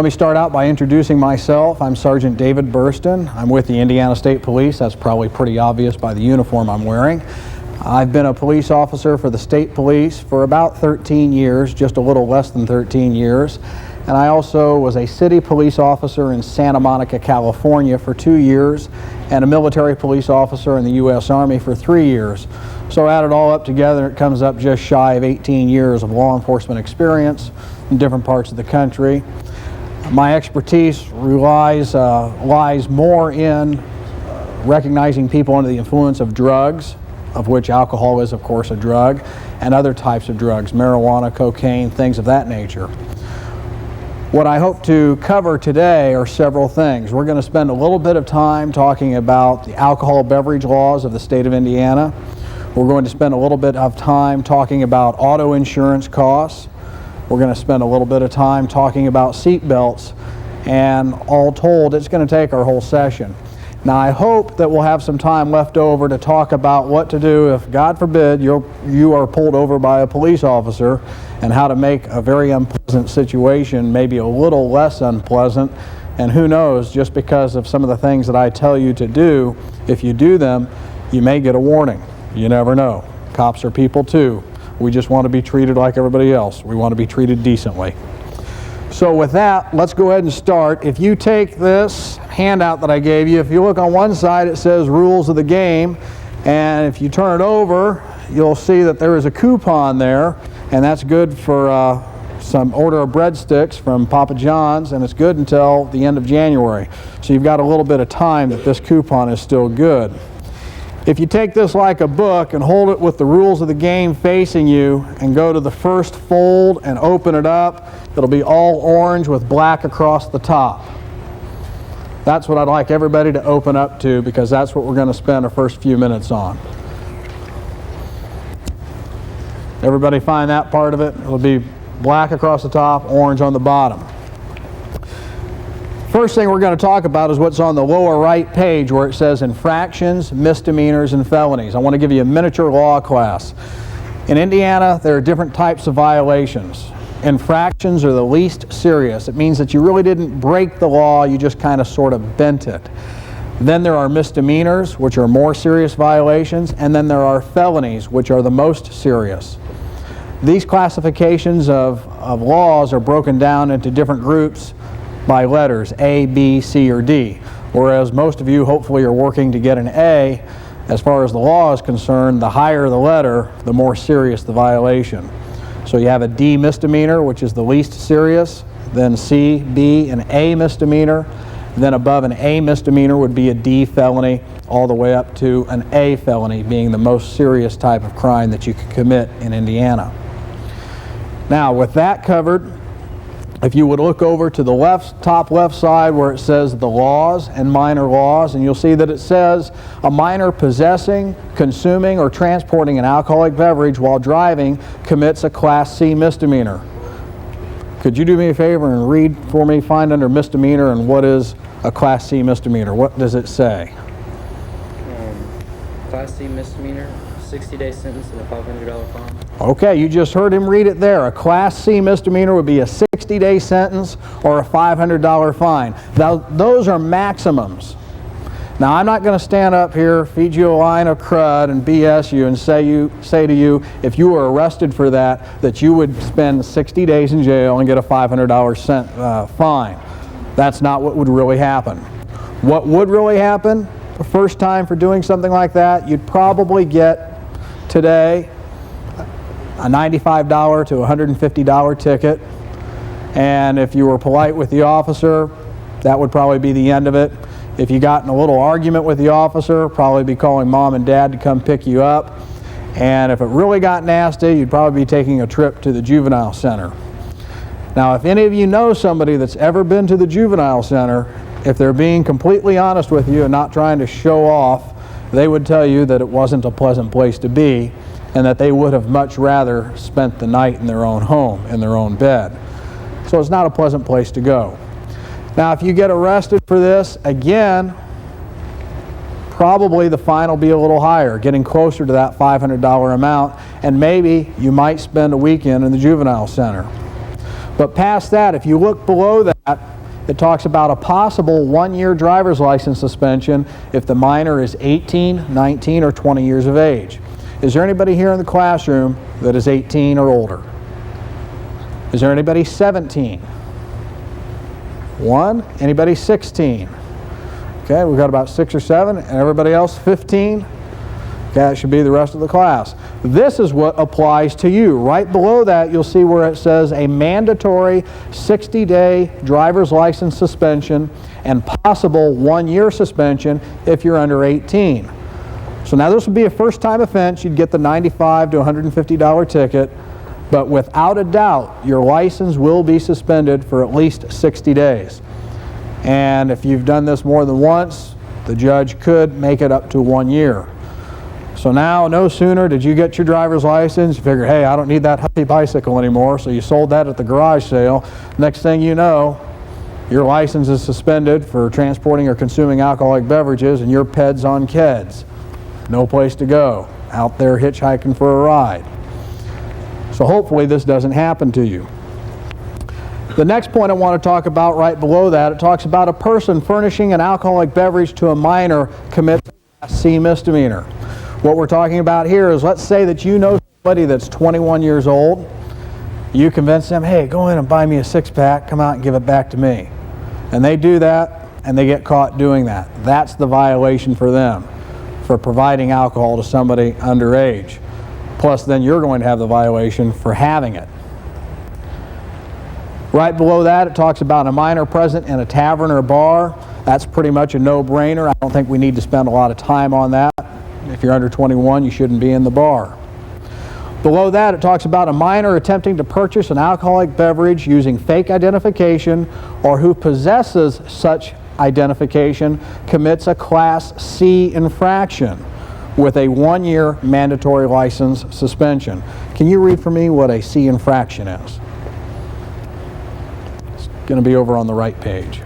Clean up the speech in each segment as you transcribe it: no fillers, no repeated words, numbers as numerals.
Let me start out by introducing myself. I'm Sergeant David Burston. I'm with the Indiana State Police. That's probably pretty obvious by the uniform I'm wearing. I've been a police officer for the state police for about 13 years, just a little less than 13 years. And I also was a city police officer in Santa Monica, California for 2 years, and a military police officer in the U.S. Army for 3 years. So add it all up together, it comes up just shy of 18 years of law enforcement experience in different parts of the country. My expertise lies more in recognizing people under the influence of drugs, of which alcohol is, of course, a drug, and other types of drugs, marijuana, cocaine, things of that nature. What I hope to cover today are several things. We're going to spend a little bit of time talking about the alcohol beverage laws of the state of Indiana. We're going to spend a little bit of time talking about auto insurance costs. We're going to spend a little bit of time talking about seat belts, and all told, it's going to take our whole session. Now, I hope that we'll have some time left over to talk about what to do if, God forbid, you are pulled over by a police officer, and how to make a very unpleasant situation maybe a little less unpleasant. And who knows, just because of some of the things that I tell you to do, if you do them, you may get a warning. You never know. Cops are people too. We just want to be treated like everybody else. We want to be treated decently. So with that, let's go ahead and start. If you take this handout that I gave you, if you look on one side, it says rules of the game, and if you turn it over, you'll see that there is a coupon there, and that's good for some order of breadsticks from Papa John's, and it's good until the end of January. So you've got a little bit of time that this coupon is still good. If you take this like a book and hold it with the rules of the game facing you and go to the first fold and open it up, it'll be all orange with black across the top. That's what I'd like everybody to open up to, because that's what we're going to spend our first few minutes on. Everybody find that part of it? It'll be black across the top, orange on the bottom. First thing we're going to talk about is what's on the lower right page, where it says infractions, misdemeanors, and felonies. I want to give you a miniature law class. In Indiana, there are different types of violations. Infractions are the least serious. It means that you really didn't break the law, you just kind of sort of bent it. Then there are misdemeanors, which are more serious violations, and then there are felonies, which are the most serious. These classifications of laws are broken down into different groups by letters, A, B, C, or D. Whereas most of you hopefully are working to get an A, as far as the law is concerned, the higher the letter, the more serious the violation. So you have a D misdemeanor, which is the least serious, then C, B, and A misdemeanor. Then above an A misdemeanor would be a D felony, all the way up to an A felony, being the most serious type of crime that you could commit in Indiana. Now, with that covered, if you would look over to the top left side where it says the laws and minor laws, and you'll see that it says a minor possessing, consuming, or transporting an alcoholic beverage while driving commits a Class C misdemeanor. Could you do me a favor and read for me, find under misdemeanor, and what is a Class C misdemeanor? What does it say? Class C misdemeanor, 60-day sentence and a $500 fine. Okay, you just heard him read it there. A Class C misdemeanor would be a 60-day sentence or a $500 fine. Now, those are maximums. Now, I'm not going to stand up here, feed you a line of crud and BS you and say to you, if you were arrested for that you would spend 60 days in jail and get a $500 fine. That's not what would really happen. What would really happen, the first time for doing something like that, you'd probably get today a $95 to $150 ticket, and if you were polite with the officer, that would probably be the end of it. If you got in a little argument with the officer, probably be calling mom and dad to come pick you up, and if it really got nasty, you'd probably be taking a trip to the juvenile center. Now, if any of you know somebody that's ever been to the juvenile center, if they're being completely honest with you and not trying to show off, they would tell you that it wasn't a pleasant place to be, and that they would have much rather spent the night in their own home, in their own bed. So it's not a pleasant place to go. Now, if you get arrested for this, again, probably the fine will be a little higher, getting closer to that $500 amount, and maybe you might spend a weekend in the juvenile center. But past that, if you look below that, it talks about a possible 1-year driver's license suspension if the minor is 18, 19, or 20 years of age. Is there anybody here in the classroom that is 18 or older? Is there anybody 17? One. Anybody 16? Okay, we've got about 6 or 7, and everybody else 15. Okay, that should be the rest of the class. This is what applies to you. Right below that, you'll see where it says a mandatory 60-day driver's license suspension and possible 1-year suspension if you're under 18. So now this would be a first-time offense. You'd get the $95 to $150 ticket, but without a doubt, your license will be suspended for at least 60 days. And if you've done this more than once, the judge could make it up to 1 year. So now, no sooner did you get your driver's license, you figure, hey, I don't need that Huffy bicycle anymore, so you sold that at the garage sale. Next thing you know, your license is suspended for transporting or consuming alcoholic beverages, and your ped's on keds. No place to go. Out there hitchhiking for a ride. So hopefully this doesn't happen to you. The next point I want to talk about right below that, it talks about a person furnishing an alcoholic beverage to a minor commits a Class C misdemeanor. What we're talking about here is, let's say that you know somebody that's 21 years old. You convince them, hey, go in and buy me a 6-pack, come out and give it back to me. And they do that, and they get caught doing that. That's the violation for them, for providing alcohol to somebody underage. Plus, then you're going to have the violation for having it. Right below that, it talks about a minor present in a tavern or bar. That's pretty much a no-brainer. I don't think we need to spend a lot of time on that. If you're under 21, you shouldn't be in the bar. Below that, it talks about a minor attempting to purchase an alcoholic beverage using fake identification, or who possesses such identification commits a Class C infraction with a 1-year mandatory license suspension. Can you read for me what a C infraction is? It's going to be over on the right page.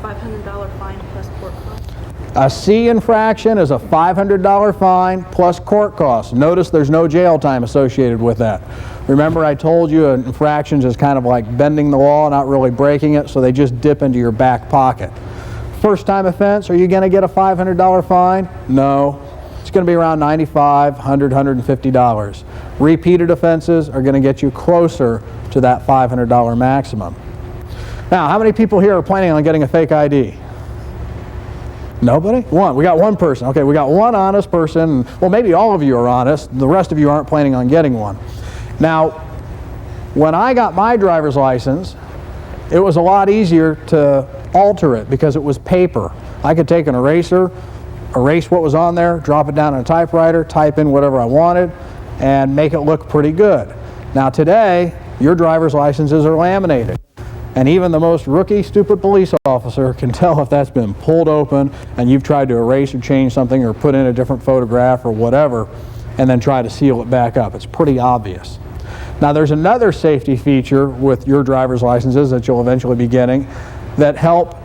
$500 fine plus court costs. A C infraction is a $500 fine plus court costs. Notice there's no jail time associated with that. Remember, I told you infractions is kind of like bending the law, not really breaking it, so they just dip into your back pocket. First time offense, are you going to get a $500 fine? No. It's going to be around $95, $100, $150. Repeated offenses are going to get you closer to that $500 maximum. Now, how many people here are planning on getting a fake ID? Nobody? One. We got one person. Okay, we got one honest person. Well, maybe all of you are honest. The rest of you aren't planning on getting one. Now, when I got my driver's license, it was a lot easier to alter it because it was paper. I could take an eraser, erase what was on there, drop it down on a typewriter, type in whatever I wanted, and make it look pretty good. Now today, your driver's licenses are laminated. And even the most rookie, stupid police officer can tell if that's been pulled open and you've tried to erase or change something or put in a different photograph or whatever, and then try to seal it back up. It's pretty obvious. Now there's another safety feature with your driver's licenses that you'll eventually be getting that help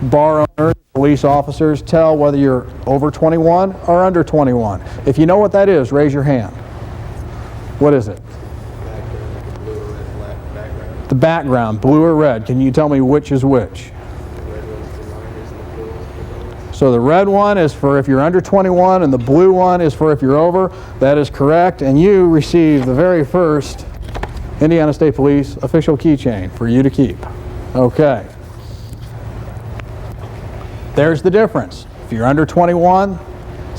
bar owners, police officers tell whether you're over 21 or under 21. If you know what that is, raise your hand. What is it? The background, blue or red. Can you tell me which is which? So the red one is for if you're under 21 and the blue one is for if you're over. That is correct, and you receive the very first Indiana State Police official keychain for you to keep. Okay. There's the difference. If you're under 21,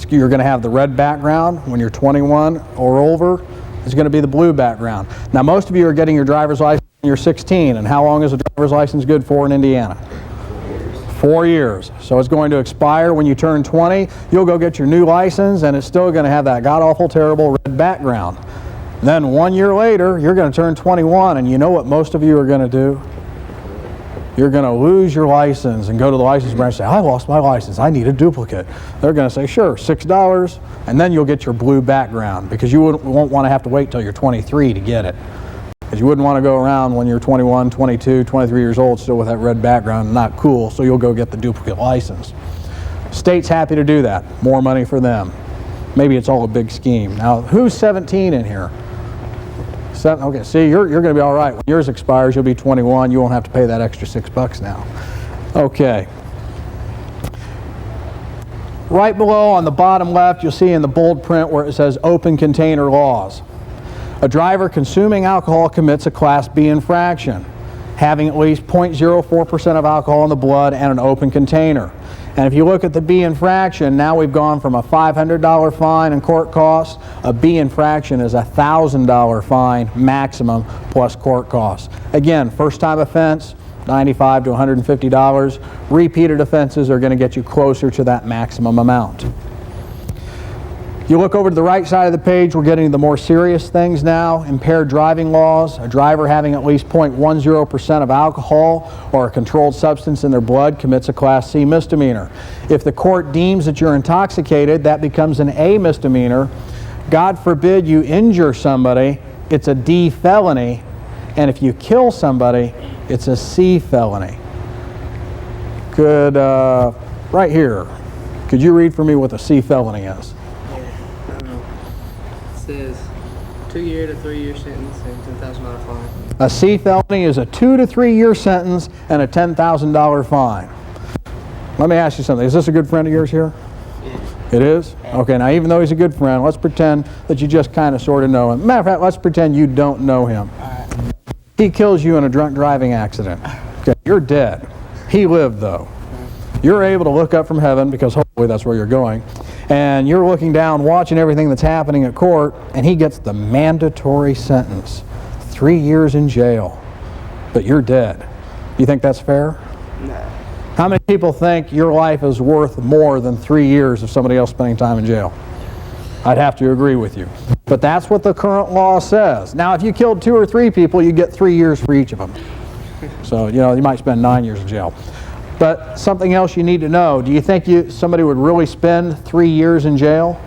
you're going to have the red background. When you're 21 or over, it's going to be the blue background. Now most of you are getting your driver's license when you're 16, and how long is a driver's license good for in Indiana? 4 years. So it's going to expire when you turn 20. You'll go get your new license, and it's still going to have that god-awful, terrible red background. Then 1 year later, you're going to turn 21, and you know what most of you are going to do? You're going to lose your license and go to the license branch and say, I lost my license, I need a duplicate. They're going to say, sure, $6, and then you'll get your blue background because you won't want to have to wait till you're 23 to get it. Because you wouldn't want to go around when you're 21, 22, 23 years old still with that red background, not cool, so you'll go get the duplicate license. State's happy to do that. More money for them. Maybe it's all a big scheme. Now, who's 17 in here? Okay, see, you're going to be all right. When yours expires, you'll be 21. You won't have to pay that extra $6 now. Okay. Right below on the bottom left, you'll see in the bold print where it says open container laws. A driver consuming alcohol commits a Class B infraction, having at least 0.04% of alcohol in the blood and an open container. And if you look at the B infraction, now we've gone from a $500 fine and court costs. A B infraction is a $1,000 fine maximum plus court costs. Again, first time offense, $95 to $150. Repeated offenses are going to get you closer to that maximum amount. You look over to the right side of the page, we're getting to the more serious things now. Impaired driving laws. A driver having at least 0.10% of alcohol or a controlled substance in their blood commits a Class C misdemeanor. If the court deems that you're intoxicated, that becomes an A misdemeanor. God forbid you injure somebody, it's a D felony. And if you kill somebody, it's a C felony. Right here, could you read for me what the C felony is? Says 2-year to 3-year sentence and $10,000 fine. A C felony is a 2 to 3 year sentence and a $10,000 fine. Let me ask you something. Is this a good friend of yours here? Yeah. It is? Okay, now even though he's a good friend, let's pretend that you just kind of sort of know him. Matter of fact, let's pretend you don't know him. He kills you in a drunk driving accident. Okay, you're dead. He lived though. You're able to look up from heaven, because hopefully that's where you're going, and you're looking down, watching everything that's happening at court, and he gets the mandatory sentence, 3 years in jail, but you're dead. You think that's fair? No. How many people think your life is worth more than 3 years of somebody else spending time in jail? I'd have to agree with you. But that's what the current law says. Now, if you killed 2 or 3 people, you get 3 years for each of them. So, you might spend 9 years in jail. But something else you need to know, do you think somebody would really spend 3 years in jail?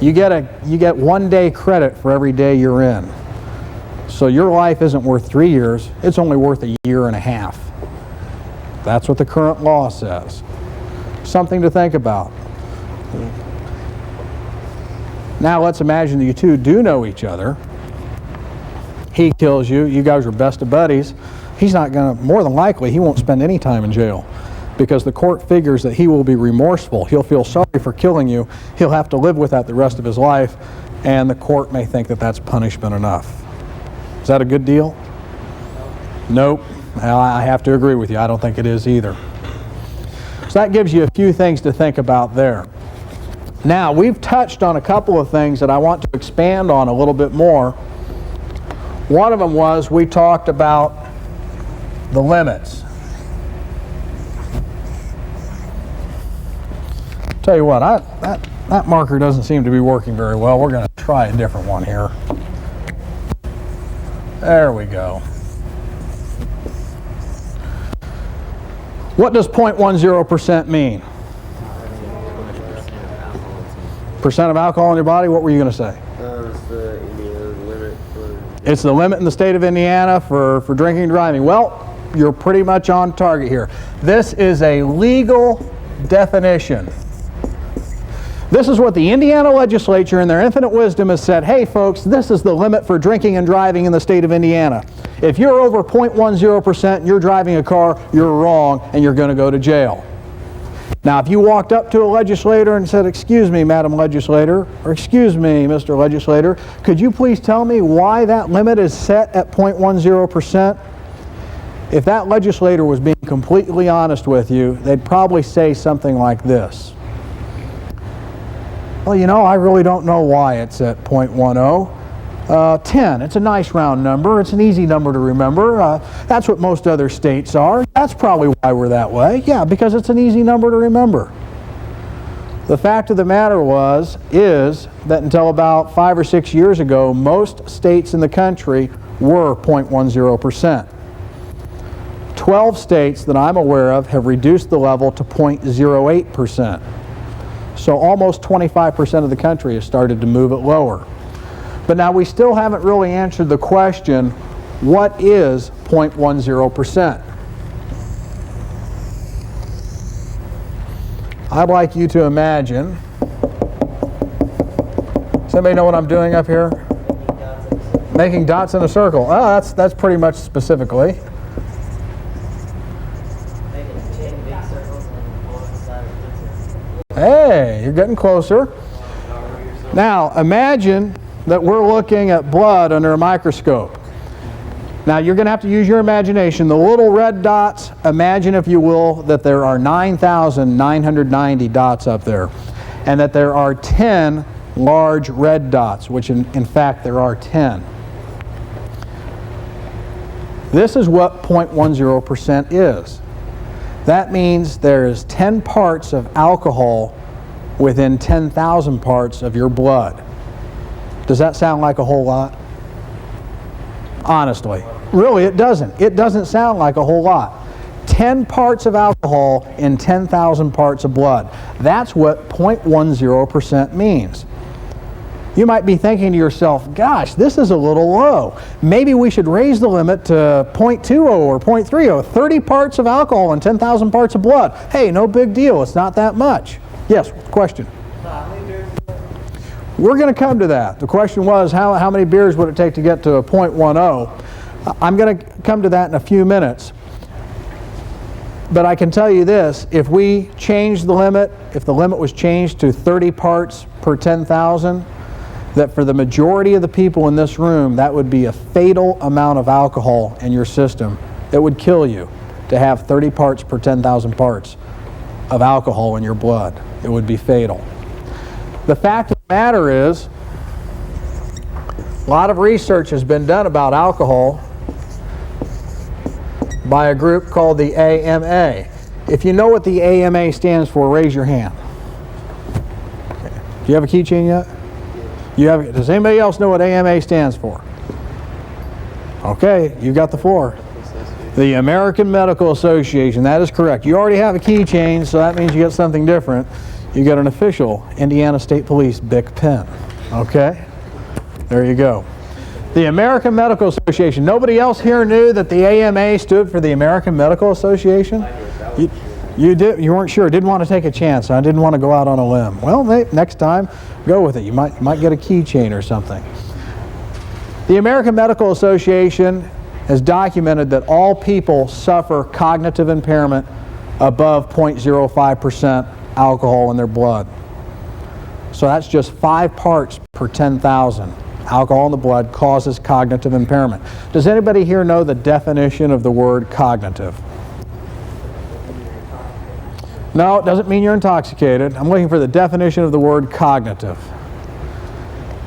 You get 1 day credit for every day you're in. So your life isn't worth 3 years, it's only worth a year and a half. That's what the current law says. Something to think about. Now let's imagine that you two do know each other. He kills you, you guys are best of buddies. He's not going to, more than likely, he won't spend any time in jail because the court figures that he will be remorseful. He'll feel sorry for killing you. He'll have to live with that the rest of his life, and the court may think that that's punishment enough. Is that a good deal? Nope. Well, I have to agree with you. I don't think it is either. So that gives you a few things to think about there. Now, we've touched on a couple of things that I want to expand on a little bit more. One of them was we talked about the limits. Tell you what, that marker doesn't seem to be working very well. We're going to try a different one here. There we go. What does 0.10% mean? Percent of alcohol in your body? What were you going to say? It's the Indiana limit. It's the limit in the state of Indiana for drinking and driving. Well, you're pretty much on target here. This is a legal definition. This is what the Indiana legislature in their infinite wisdom has said, hey folks, this is the limit for drinking and driving in the state of Indiana. If you're over 0.10% and you're driving a car, you're wrong and you're going to go to jail. Now, if you walked up to a legislator and said, excuse me, Madam Legislator, or excuse me, Mr. Legislator, could you please tell me why that limit is set at 0.10%? If that legislator was being completely honest with you, they'd probably say something like this. Well, I really don't know why it's at 0.10. 10, it's a nice round number. It's an easy number to remember. That's what most other states are. That's probably why we're that way. Yeah, because it's an easy number to remember. The fact of the matter is that until about 5 or 6 years ago, most states in the country were 0.10%. 12 states that I'm aware of have reduced the level to 0.08%. So almost 25% of the country has started to move it lower. But now we still haven't really answered the question, what is 0.10%? I'd like you to imagine, does anybody know what I'm doing up here? Making dots in a circle. Oh, that's pretty much specifically. Making 10 big circles and one side of the circle. Hey, you're getting closer. Now, imagine that we're looking at blood under a microscope. Now, you're going to have to use your imagination. The little red dots, imagine, if you will, that there are 9,990 dots up there, and that there are 10 large red dots, which in fact there are 10. This is what 0.10% is. That means there is 10 parts of alcohol within 10,000 parts of your blood. Does that sound like a whole lot? Honestly. Really, it doesn't. It doesn't sound like a whole lot. 10 parts of alcohol in 10,000 parts of blood. That's what 0.10% means. You might be thinking to yourself, gosh, this is a little low. Maybe we should raise the limit to 0.20 or 0.30. 30 parts of alcohol in 10,000 parts of blood. Hey, no big deal. It's not that much. Yes, question? We're going to come to that. The question was, how many beers would it take to get to a 0.10? I'm going to come to that in a few minutes. But I can tell you this, if we change the limit, if the limit was changed to 30 parts per 10,000, that for the majority of the people in this room, that would be a fatal amount of alcohol in your system. It would kill you to have 30 parts per 10,000 parts of alcohol in your blood. It would be fatal. The fact of the matter is, a lot of research has been done about alcohol by a group called the AMA. If you know what the AMA stands for, raise your hand. Okay. Do you have a keychain yet? Does anybody else know what AMA stands for? Okay, you got the floor. The American Medical Association, that is correct. You already have a keychain, so that means you get something different. You get an official Indiana State Police Bic pen. Okay? There you go. The American Medical Association. Nobody else here knew that the AMA stood for the American Medical Association? You weren't sure. Didn't want to take a chance. I didn't want to go out on a limb. Well, next time, go with it. You might get a keychain or something. The American Medical Association has documented that all people suffer cognitive impairment above 0.05% alcohol in their blood. So that's just 5 parts per 10,000. Alcohol in the blood causes cognitive impairment. Does anybody here know the definition of the word cognitive? No, it doesn't mean you're intoxicated. I'm looking for the definition of the word cognitive.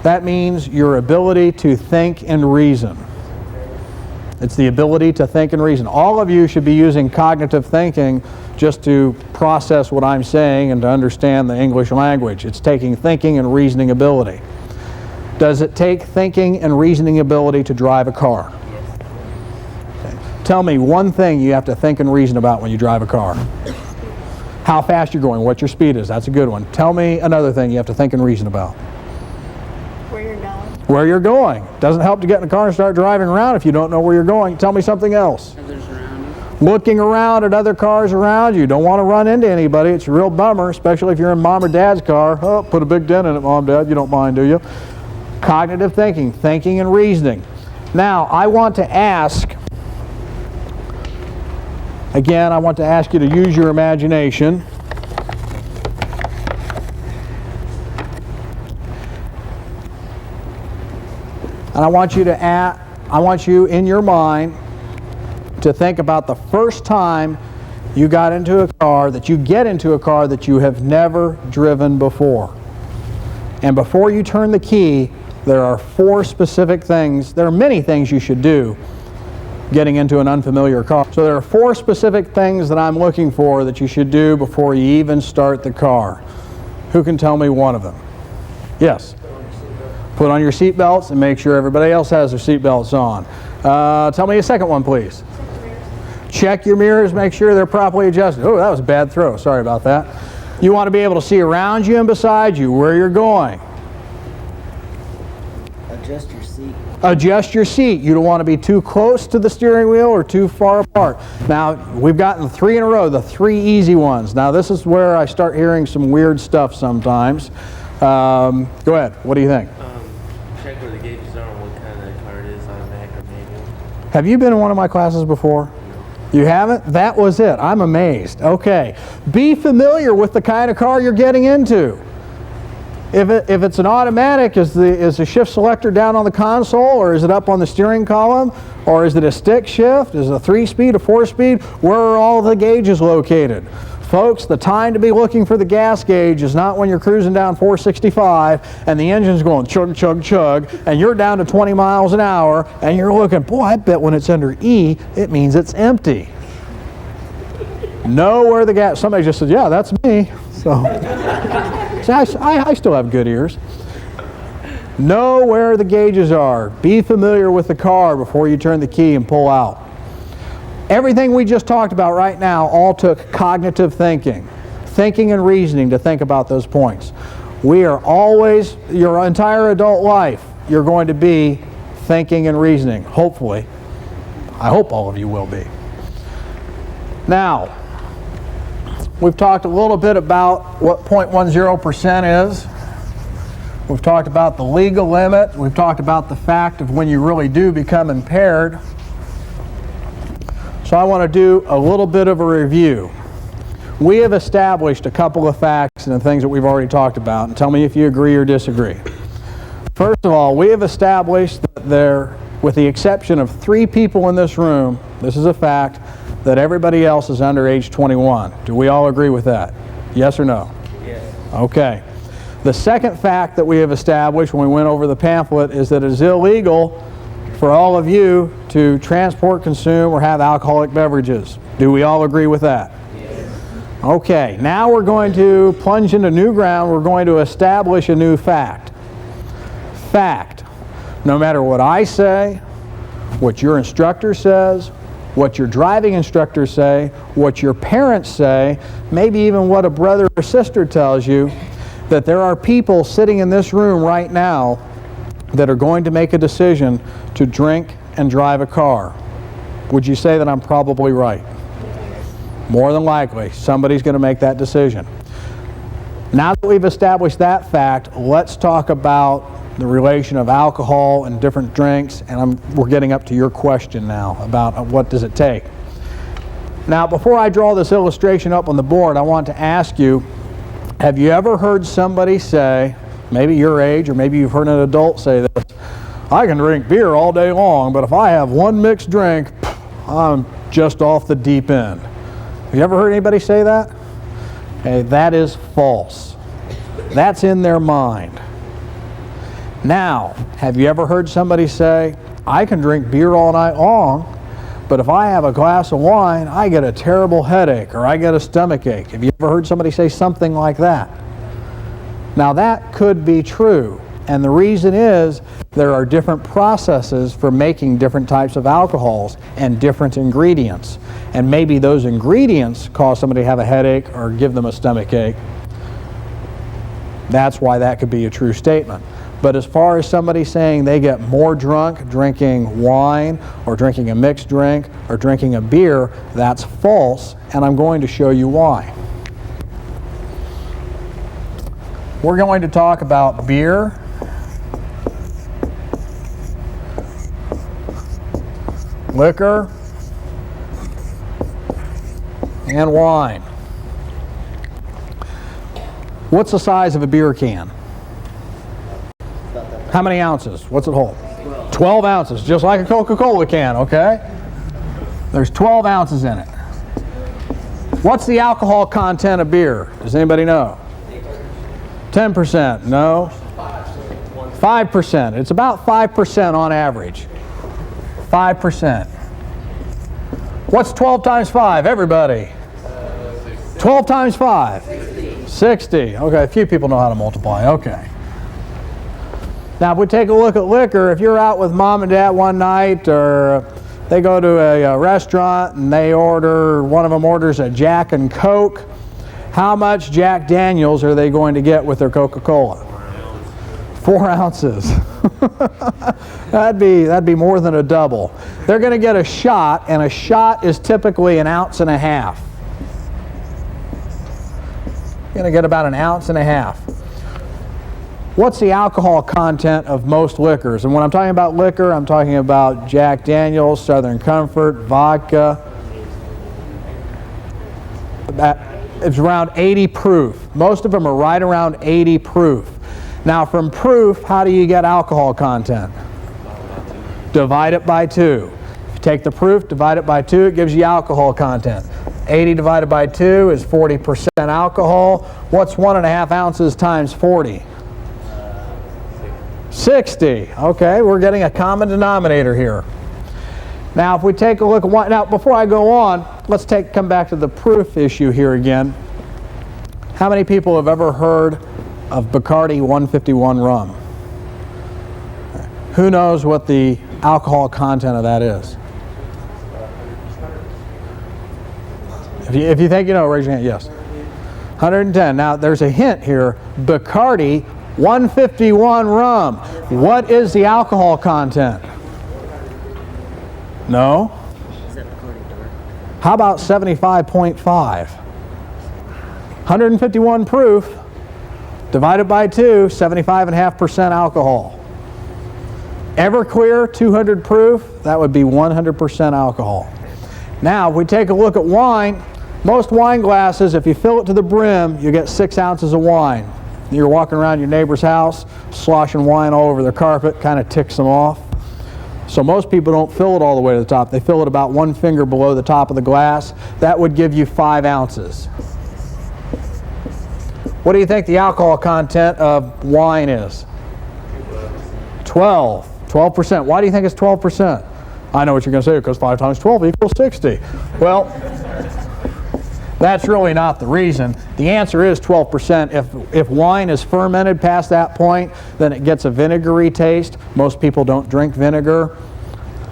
That means your ability to think and reason. It's the ability to think and reason. All of you should be using cognitive thinking just to process what I'm saying and to understand the English language. It's taking thinking and reasoning ability. Does it take thinking and reasoning ability to drive a car? Yes. Okay. Tell me one thing you have to think and reason about when you drive a car. How fast you're going, what your speed is. That's a good one. Tell me another thing you have to think and reason about. Where you're going. Where you're going. Doesn't help to get in the car and start driving around if you don't know where you're going. Tell me something else. Others around you. Looking around at other cars around you. Don't want to run into anybody. It's a real bummer, especially if you're in mom or dad's car. Oh, put a big dent in it, mom, dad. You don't mind, do you? Cognitive thinking, thinking and reasoning. Now, I want to ask, again, I want to ask you to use your imagination. And I want you in your mind to think about the first time you got into a car, that you get into a car that you have never driven before. And before you turn the key, there are 4 specific things. There are many things you should do getting into an unfamiliar car. So there are 4 specific things that I'm looking for that you should do before you even start the car. Who can tell me one of them? Yes? Put on your seat belts and make sure everybody else has their seat belts on. Tell me a second one, please. Check your mirrors, make sure they're properly adjusted. Oh, that was a bad throw. Sorry about that. You want to be able to see around you and beside you where you're going. Adjust your seat. Adjust your seat. You don't want to be too close to the steering wheel or too far apart. Now, we've gotten 3 in a row, the 3 easy ones. Now, this is where I start hearing some weird stuff sometimes. Go ahead. What do you think? Check where the gauges are and what kind of car it Have you been in one of my classes before? You haven't? That was it. I'm amazed. Okay. Be familiar with the kind of car you're getting into. If it's an automatic, is the shift selector down on the console, or is it up on the steering column, or is it a stick shift? Is it a 3-speed, a 4-speed? Where are all the gauges located? Folks, the time to be looking for the gas gauge is not when you're cruising down 465 and the engine's going chug, chug, chug, and you're down to 20 miles an hour, and you're looking, boy, I bet when it's under E, it means it's empty. Know where the gas, somebody just said, yeah, that's me. So, I still have good ears. Know where the gauges are. Be familiar with the car before you turn the key and pull out. Everything we just talked about right now all took cognitive thinking and reasoning to think about those points. We are always, your entire adult life, you're going to be thinking and reasoning, hopefully. I hope all of you will be. Now, we've talked a little bit about what 0.10% is. We've talked about the legal limit. We've talked about the fact of when you really do become impaired. So I want to do a little bit of a review. We have established a couple of facts and the things that we've already talked about, and tell me if you agree or disagree. First of all, we have established that there, with the exception of 3 people in this room, this is a fact, that everybody else is under age 21. Do we all agree with that? Yes or no? Yes. Okay. The second fact that we have established when we went over the pamphlet is that it is illegal for all of you to transport, consume, or have alcoholic beverages. Do we all agree with that? Yes. Okay, now we're going to plunge into new ground. We're going to establish a new fact. Fact. No matter what I say, what your instructor says, what your driving instructors say, what your parents say, maybe even what a brother or sister tells you, that there are people sitting in this room right now that are going to make a decision to drink and drive a car. Would you say that I'm probably right? More than likely, somebody's going to make that decision. Now that we've established that fact, let's talk about the relation of alcohol and different drinks, and we're getting up to your question now about what does it take. Now, before I draw this illustration up on the board, I want to ask you, have you ever heard somebody say, maybe your age, or maybe you've heard an adult say this, I can drink beer all day long, but if I have one mixed drink, I'm just off the deep end. Have you ever heard anybody say that? Okay, that is false. That's in their mind. Now, have you ever heard somebody say, I can drink beer all night long, but if I have a glass of wine, I get a terrible headache or I get a stomach ache? Have you ever heard somebody say something like that? Now, that could be true, and the reason is there are different processes for making different types of alcohols and different ingredients, and maybe those ingredients cause somebody to have a headache or give them a stomach ache. That's why that could be a true statement. But as far as somebody saying they get more drunk drinking wine or drinking a mixed drink or drinking a beer, that's false, and I'm going to show you why. We're going to talk about beer, liquor, and wine. What's the size of a beer can? How many ounces? What's it hold? 12 ounces, just like a Coca-Cola can, okay? There's 12 ounces in it. What's the alcohol content of beer? Does anybody know? 10%? No? 5%. It's about 5% on average. 5%. What's 12 times 5? Everybody. 12 times 5? 60. Okay, a few people know how to multiply. Okay. Now, if we take a look at liquor, if you're out with mom and dad one night, or they go to a restaurant and one of them orders a Jack and Coke, how much Jack Daniels are they going to get with their Coca-Cola? 4 ounces. That'd be more than a double. They're going to get a shot, and a shot is typically 1.5 ounces. You're going to get about 1.5 ounces. What's the alcohol content of most liquors? And when I'm talking about liquor, I'm talking about Jack Daniel's, Southern Comfort, vodka. It's around 80 proof. Most of them are right around 80 proof. Now from proof, how do you get alcohol content? Divide it by 2. If you take the proof, divide it by 2, it gives you alcohol content. 80 divided by 2 is 40% alcohol. What's 1.5 ounces times 40? 60. Okay, we're getting a common denominator here. Now if we take a look at what, now before I go on, let's come back to the proof issue here again. How many people have ever heard of Bacardi 151 rum? Who knows what the alcohol content of that is? If you think you know, raise your hand. Yes. 110. Now there's a hint here. Bacardi 151 rum. What is the alcohol content? No? How about 75.5? 151 proof divided by 2, 75.5% alcohol. Everclear 200 proof, that would be 100% alcohol. Now if we take a look at wine, most wine glasses, if you fill it to the brim, you get 6 ounces of wine. You're walking around your neighbor's house, sloshing wine all over their carpet, kind of ticks them off. So most people don't fill it all the way to the top. They fill it about 1 finger below the top of the glass. That would give you 5 ounces. What do you think the alcohol content of wine is? 12%. Why do you think it's 12%? I know what you're going to say, because 5 times 12 equals 60. Well, that's really not the reason. The answer is 12%. If wine is fermented past that point, then it gets a vinegary taste. Most people don't drink vinegar,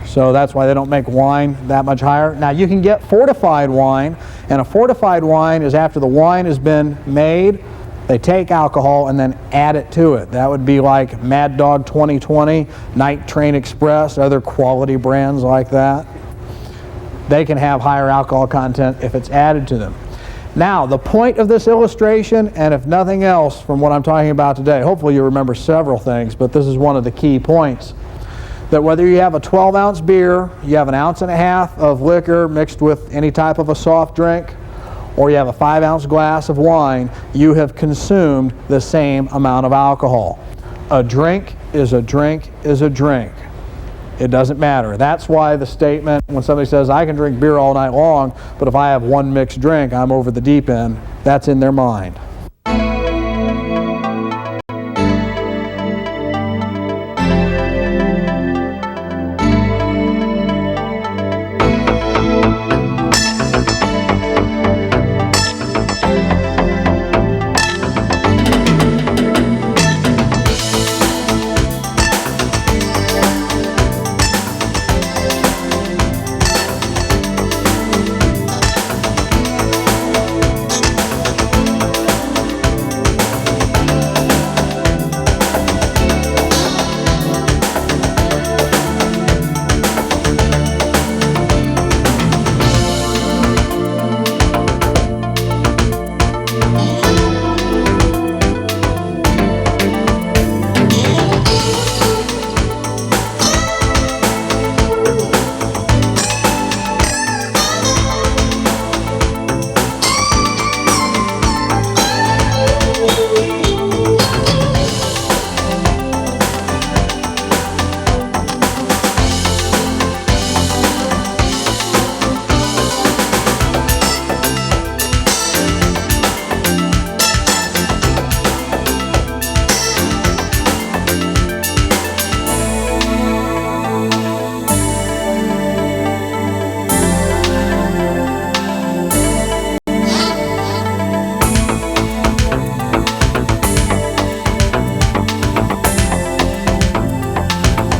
so that's why they don't make wine that much higher. Now you can get fortified wine, and a fortified wine is after the wine has been made, they take alcohol and then add it to it. That would be like Mad Dog 2020, Night Train Express, other quality brands like that. They can have higher alcohol content if it's added to them. Now, the point of this illustration, and if nothing else from what I'm talking about today, hopefully you remember several things, but this is one of the key points, that whether you have a 12-ounce beer, you have 1.5 ounces of liquor mixed with any type of a soft drink, or you have a 5-ounce glass of wine, you have consumed the same amount of alcohol. A drink is a drink is a drink. It doesn't matter. That's why the statement, when somebody says, I can drink beer all night long, but if I have one mixed drink, I'm over the deep end, that's in their mind.